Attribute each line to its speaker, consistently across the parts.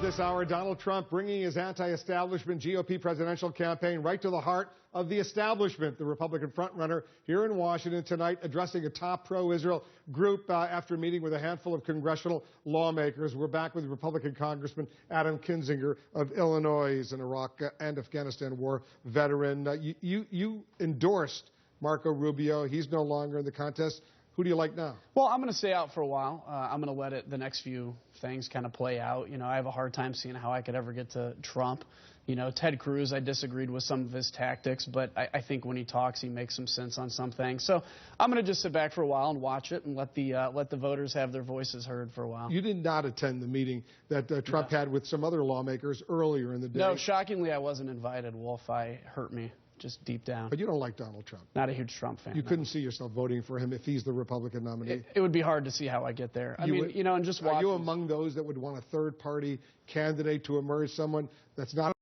Speaker 1: this hour, Donald Trump bringing his anti-establishment GOP presidential campaign right to the heart of the establishment. The Republican frontrunner here in Washington tonight addressing a top pro-Israel group after meeting with a handful of congressional lawmakers. We're back with Republican Congressman Adam Kinzinger of Illinois. He's an Iraq and Afghanistan war veteran. You endorsed Marco Rubio. He's no longer in the contest. Who do you like now? Well,
Speaker 2: I'm going to stay out for a while. I'm going to let the next few things kind of play out. I have a hard time seeing how I could ever get to Trump. Ted Cruz, I disagreed with some of his tactics, but I think when he talks, he makes some sense on some things. So I'm going to just sit back for a while and watch it and let the voters have their voices heard for a while.
Speaker 1: You did not attend the meeting that Trump had with some other lawmakers earlier in the day.
Speaker 2: No, shockingly, I wasn't invited, Wolf. Hurt me. Just deep down.
Speaker 1: But you don't like Donald Trump.
Speaker 2: Not a huge Trump fan.
Speaker 1: You couldn't see yourself voting for him if he's the Republican nominee.
Speaker 2: It would be hard to see how I get there. And just watch.
Speaker 1: Are you among those that would want a third-party candidate to emerge, someone that's not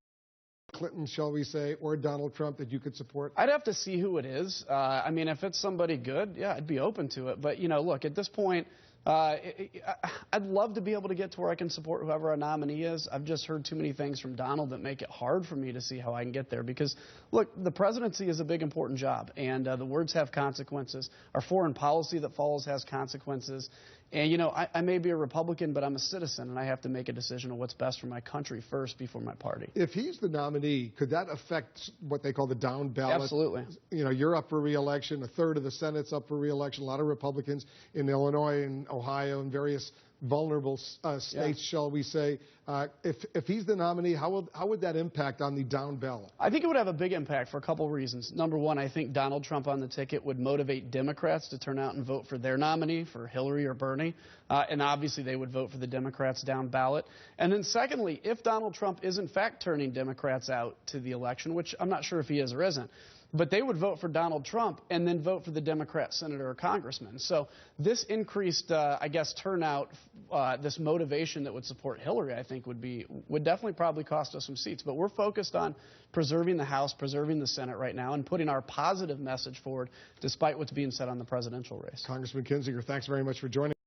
Speaker 1: Clinton, shall we say, or Donald Trump that you could support?
Speaker 2: I'd have to see who it is. If it's somebody good, yeah, I'd be open to it. But, look, at this point, I'd love to be able to get to where I can support whoever our nominee is. I've just heard too many things from Donald that make it hard for me to see how I can get there because, look, the presidency is a big, important job, and the words have consequences. Our foreign policy that follows has consequences. And, I may be a Republican, but I'm a citizen, and I have to make a decision on what's best for my country first before my party.
Speaker 1: If he's the nominee, could that affect what they call the down ballot?
Speaker 2: Absolutely.
Speaker 1: You're up for re-election. A third of the Senate's up for re-election. A lot of Republicans in Illinois and Ohio and various vulnerable states, shall we say. If he's the nominee, how would that impact on the down ballot?
Speaker 2: I think it would have a big impact for a couple reasons. Number one, I think Donald Trump on the ticket would motivate Democrats to turn out and vote for their nominee, for Hillary or Bernie. And obviously they would vote for the Democrats down ballot. And then secondly, if Donald Trump is in fact turning Democrats out to the election, which I'm not sure if he is or isn't, but they would vote for Donald Trump and then vote for the Democrat senator or congressman. So this increased, turnout, this motivation that would support Hillary, I think would definitely probably cost us some seats. But we're focused on preserving the House, preserving the Senate right now, and putting our positive message forward despite what's being said on the presidential race.
Speaker 1: Congressman Kinzinger, thanks very much for joining us.